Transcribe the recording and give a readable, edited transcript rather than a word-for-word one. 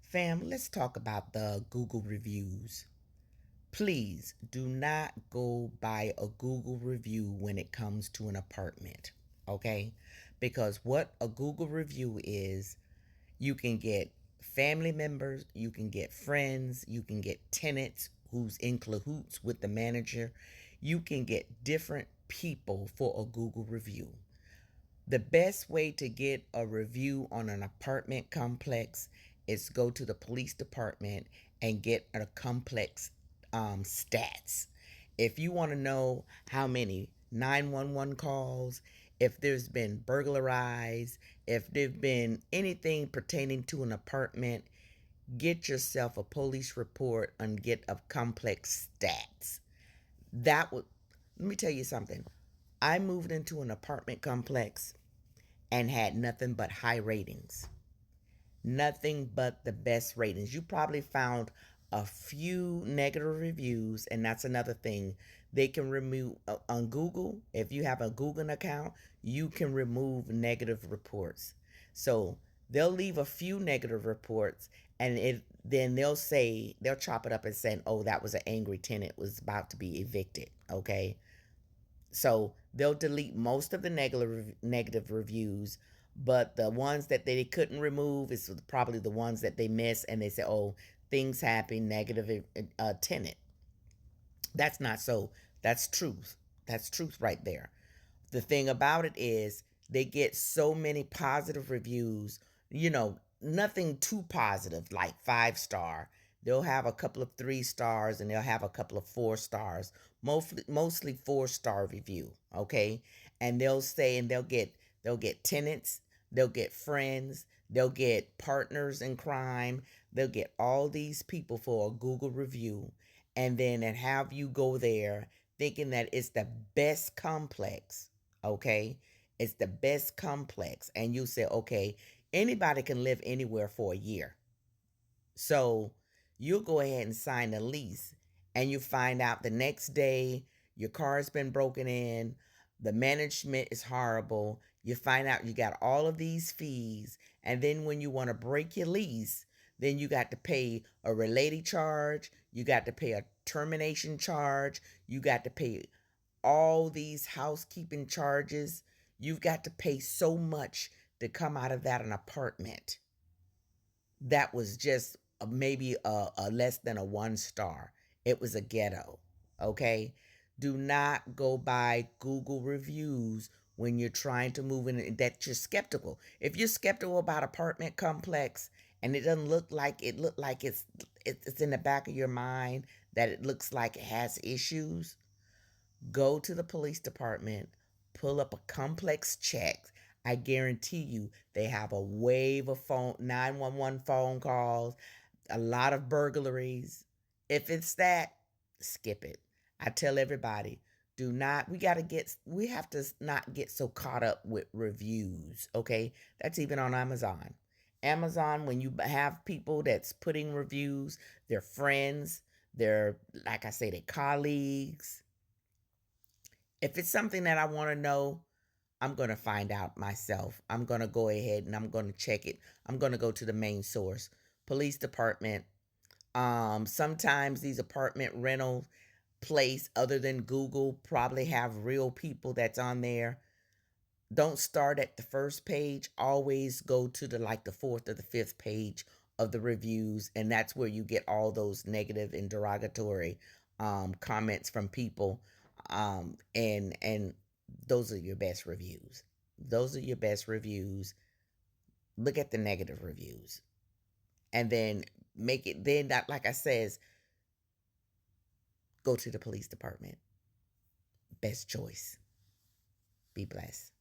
Fam, let's talk about the Google reviews. Please do not go by a Google review when it comes to an apartment, okay? Because what a Google review is, you can get family members, you can get friends, you can get tenants who's in cahoots with the manager, you can get different people for a Google review. The best way to get a review on an apartment complex is go to the police department and get a complex stats. If you want to know how many 911 calls, if there's been burglarized, if there've been anything pertaining to an apartment, get yourself a police report and get a complex stats. That would, let me tell you something. I moved into an apartment complex and had nothing but high ratings. Nothing but the best ratings. You probably found a few negative reviews, and that's another thing. They can remove on Google, if you have a Google account, you can remove negative reports. So they'll leave a few negative reports, and then they'll chop it up and say, oh, that was an angry tenant was about to be evicted. Okay. So they'll delete most of the negative reviews, but the ones that they couldn't remove is probably the ones that they miss, and they say, "Oh, things happen, negative tenant." That's not so. That's truth. That's truth right there. The thing about it is they get so many positive reviews, nothing too positive like 5 star. They'll have a couple of 3 stars and they'll have a couple of 4 stars, mostly 4 star review, okay? And they'll say and they'll get tenants, they'll get friends, they'll get partners in crime, they'll get all these people for a Google review and have you go there thinking that it's the best complex, okay? It's the best complex. And you say, okay, anybody can live anywhere for a year. So you'll go ahead and sign a lease, and you find out the next day your car's been broken in, the management is horrible. You find out you got all of these fees, and then when you want to break your lease, then you got to pay a related charge, you got to pay a termination charge, you got to pay all these housekeeping charges. You've got to pay so much to come out of that an apartment that was just maybe a less than a 1 star. It was a ghetto. Okay. Do not go by Google reviews when you're trying to move in that you're skeptical. If you're skeptical about apartment complex and it doesn't look like it's in the back of your mind that it looks like it has issues, go to the police department, pull up a complex check. I guarantee you they have a wave of 911 phone calls, a lot of burglaries. If it's that, skip it. I tell everybody, do not, we have to not get so caught up with reviews, okay? That's even on Amazon. Amazon, when you have people that's putting reviews, their friends, their, like I say, their colleagues, if it's something that I want to know, I'm going to find out myself. I'm going to go ahead and I'm going to check it. I'm going to go to the main source, police department. Sometimes these apartment rental place other than Google probably have real people that's on there. Don't start at the first page. Always go to the fourth or the fifth page of the reviews, and that's where you get all those negative and derogatory comments from people. And those are your best reviews. Those are your best reviews. Look at the negative reviews, and then make it. Then that, like I says, go to the police department. Best choice. Be blessed.